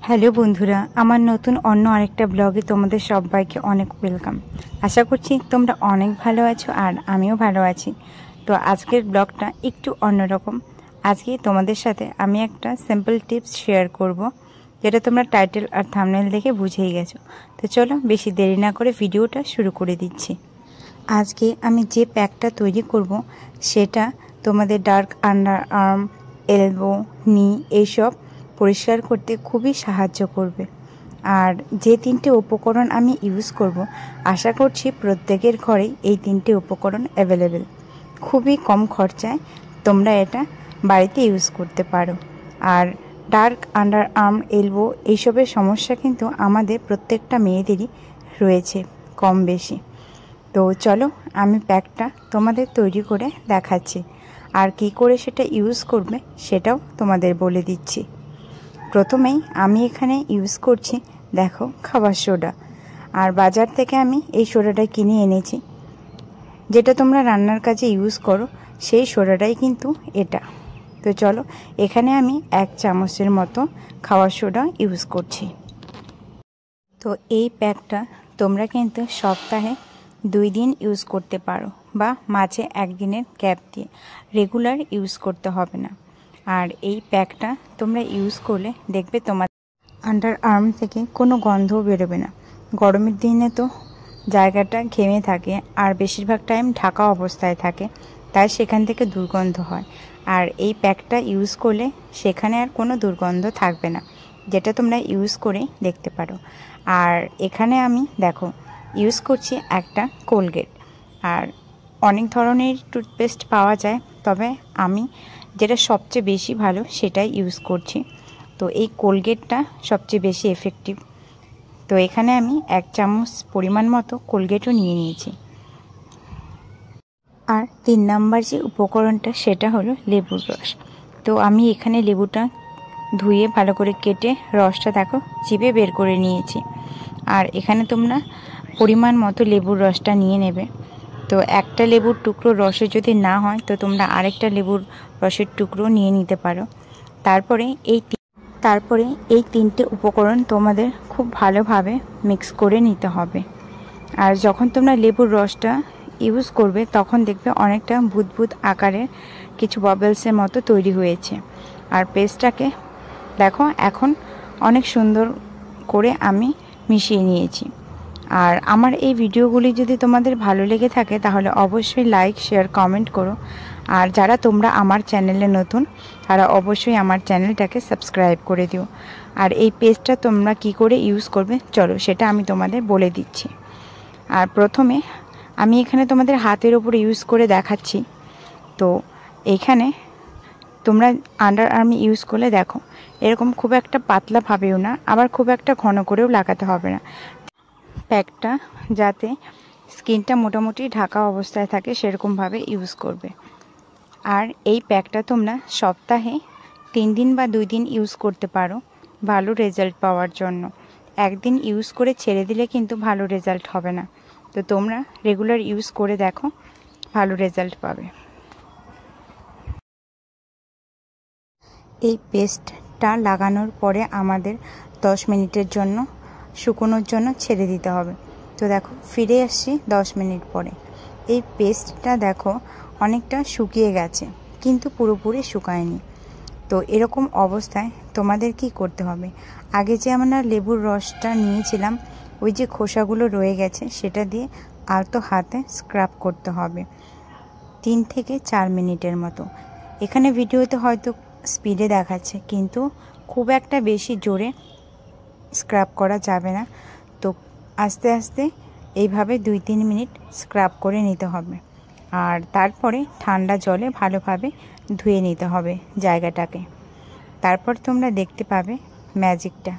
Hello বন্ধুরা, আমার নতুন অন্য আরেকটা ব্লগে তোমাদের সবাইকে অনেক ওয়েলকাম। আশা করছি তোমরা অনেক ভালো আছো আর আমিও ভালো আছি। তো আজকের ব্লগটা একটু অন্যরকম। আজকে তোমাদের সাথে আমি একটা সিম্পল টিপস শেয়ার করব, যেটা তোমরা টাইটেল আর থাম্বনেল দেখে বুঝেই গেছো। তো চলো বেশি দেরি না করে ভিডিওটা শুরু করে দিচ্ছি। আজকে আমি যে প্যাকটা তৈরি করব সেটা তোমাদের ডার্ক আন্ডার আর্ম, এলবো, নি এইসব পরিষ্কার করতে খুবই সাহায্য করবে। আর যে তিনটে উপকরণ আমি ইউজ করব, আশা করছি প্রত্যেকের ঘরেই এই তিনটে উপকরণ অ্যাভেলেবেল। খুবই কম খরচায় তোমরা এটা বাড়িতে ইউজ করতে পারো। আর ডার্ক আন্ডার আর্ম, এলবো এইসবের সমস্যা কিন্তু আমাদের প্রত্যেকটা মেয়েদেরই রয়েছে কম বেশি। তো চলো আমি প্যাকটা তোমাদের তৈরি করে দেখাচ্ছি, আর কি করে সেটা ইউজ করবে সেটাও তোমাদের বলে দিচ্ছি। প্রথমেই আমি এখানে ইউজ করছি দেখো খাবার সোডা। আর বাজার থেকে আমি এই সোডাটা কিনে এনেছি, যেটা তোমরা রান্নার কাজে ইউজ করো সেই সোডাটাই কিন্তু এটা। তো চলো এখানে আমি 1 চামচের মতো খাবার সোডা ইউজ করছি। তো এই প্যাকটা তোমরা কিন্তু সপ্তাহে 2 দিন ইউজ করতে পারো, বা মাঝে 1 দিনের গ্যাপ দিয়ে। রেগুলার ইউজ করতে হবে না। আর এই প্যাকটা তোমরা ইউজ করলে দেখবে তোমার আন্ডার আর্ম থেকে কোনো গন্ধও বেরোবে না। গরমের দিনে তো জায়গাটা ঘেমে থাকে আর বেশিরভাগ টাইম ঢাকা অবস্থায় থাকে, তাই সেখান থেকে দুর্গন্ধ হয়। আর এই প্যাকটা ইউজ করলে সেখানে আর কোনো দুর্গন্ধ থাকবে না, যেটা তোমরা ইউজ করে দেখতে পারো। আর এখানে আমি দেখো ইউজ করছি একটা কোলগেট। আর অনেক ধরনের টুথপেস্ট পাওয়া যায়, তবে আমি যেটা সবচেয়ে বেশি ভালো সেটাই ইউজ করছি। তো এই কোলগেটটা সবচেয়ে বেশি এফেক্টিভ। তো এখানে আমি 1 চামচ পরিমাণ মতো কোলগেটও নিয়ে নিয়েছি। আর 3 নাম্বার যে উপকরণটা সেটা হলো লেবুর রস। তো আমি এখানে লেবুটা ধুয়ে ভালো করে কেটে রসটা দেখো চিপে বের করে নিয়েছি। আর এখানে তোমরা পরিমাণ মতো লেবুর রসটা নিয়ে নেবে। তো একটা লেবুর টুকরো রসে যদি না হয় তো তোমরা আরেকটা লেবুর রসের টুকরো নিয়ে নিতে পারো। তারপরে এই 3টে উপকরণ তোমাদের খুব ভালোভাবে মিক্স করে নিতে হবে। আর যখন তোমরা লেবুর রসটা ইউজ করবে তখন দেখবে অনেকটা বুদবুদ আকারের কিছু বাবলসের মতো তৈরি হয়েছে। আর পেস্টটাকে দেখো এখন অনেক সুন্দর করে আমি মিশিয়ে নিয়েছি। আর আমার এই ভিডিওগুলি যদি তোমাদের ভালো লেগে থাকে তাহলে অবশ্যই লাইক, শেয়ার, কমেন্ট করো। আর যারা তোমরা আমার চ্যানেলে নতুন তারা অবশ্যই আমার চ্যানেলটাকে সাবস্ক্রাইব করে দিও। আর এই পেস্টটা তোমরা কি করে ইউজ করবে চলো সেটা আমি তোমাদের বলে দিচ্ছি। আর প্রথমে আমি এখানে তোমাদের হাতের ওপরে ইউজ করে দেখাচ্ছি। তো এইখানে তোমরা আন্ডার আর্মে ইউজ করলে দেখো এরকম খুব একটা পাতলা ভাবেও না, আবার খুব একটা ঘন করেও লাগাতে হবে না। প্যাকটা যাতে স্কিনটা মোটামুটি ঢাকা অবস্থায় থাকে সেরকমভাবে ইউজ করবে। আর এই প্যাকটা তোমরা সপ্তাহে 3 দিন বা 2 দিন ইউজ করতে পারো ভালো রেজাল্ট পাওয়ার জন্য। একদিন ইউজ করে ছেড়ে দিলে কিন্তু ভালো রেজাল্ট হবে না। তো তোমরা রেগুলার ইউজ করে দেখো, ভালো রেজাল্ট পাবে। এই পেস্টটা লাগানোর পরে আমাদের 10 মিনিটের জন্য শুকোনোর জন্য ছেড়ে দিতে হবে। তো দেখো ফিরে আসছি 10 মিনিট পরে। এই পেস্টটা দেখো অনেকটা শুকিয়ে গেছে, কিন্তু পুরোপুরি শুকায়নি। তো এরকম অবস্থায় তোমাদের কি করতে হবে, আগে যে আমরা লেবুর রসটা নিয়েছিলাম ওই যে খোসাগুলো রয়ে গেছে সেটা দিয়ে আলতো হাতে স্ক্রাব করতে হবে 3 থেকে 4 মিনিটের মতো। এখানে ভিডিওতে হয়তো স্পিডে দেখাচ্ছে, কিন্তু খুব একটা বেশি জোরে স্ক্রাব করা যাবে না। তো আস্তে আস্তে এইভাবে 2-3 মিনিট স্ক্রাব করে নিতে হবে। আর তারপরে ঠান্ডা জলে ভালোভাবে ধুয়ে নিতে হবে জায়গাটাকে। তারপর তোমরা দেখতে পাবে ম্যাজিকটা।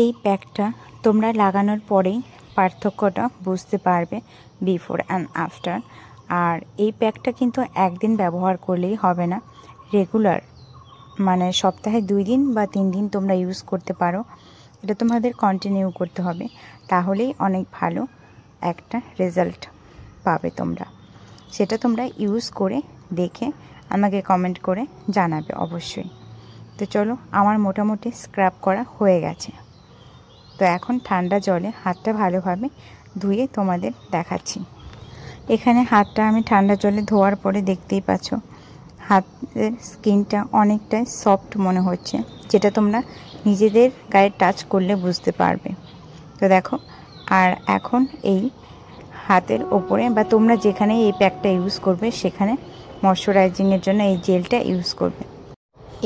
এই প্যাকটা তোমরা লাগানোর পরেই পার্থক্যটা বুঝতে পারবে বিফোর অ্যান্ড আফটার। আর এই প্যাকটা কিন্তু একদিন ব্যবহার করলেই হবে না, রেগুলার মানে সপ্তাহে 2 দিন বা 3 দিন তোমরা ইউজ করতে পারো। এটা তোমাদের কন্টিনিউ করতে হবে, তাহলেই অনেক ভালো একটা রেজাল্ট পাবে তোমরা। সেটা তোমরা ইউজ করে দেখে আমাকে কমেন্ট করে জানাবে অবশ্যই। তো চলো, আমার মোটামুটি স্ক্রাব করা হয়ে গেছে। তো এখন ঠান্ডা জলে হাতটা ভালোভাবে ধুয়ে তোমাদের দেখাচ্ছি। এখানে হাতটা আমি ঠান্ডা জলে ধোয়ার পরে দেখতেই পাচ্ছ হাতের স্কিনটা অনেকটাই সফট মনে হচ্ছে, যেটা তোমরা নিজেদের গায়ে টাচ করলে বুঝতে পারবে। তো দেখো, আর এখন এই হাতের ওপরে বা তোমরা যেখানে এই প্যাকটা ইউজ করবে সেখানে ময়শ্চারাইজিংয়ের জন্য এই জেলটা ইউজ করবে।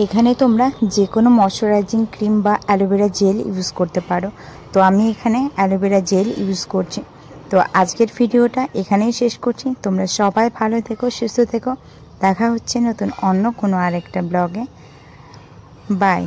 এখানে তোমরা যে কোনো ময়শ্চারাইজিং ক্রিম বা অ্যালোভেরা জেল ইউজ করতে পারো। তো আমি এখানে অ্যালোভেরা জেল ইউজ করছি। তো আজকের ভিডিওটা এখানেই শেষ করছি। তোমরা সবাই ভালো থেকো, সুস্থ থেকো। দেখা হচ্ছে নতুন অন্য কোনো আরেকটা ব্লগে। বাই।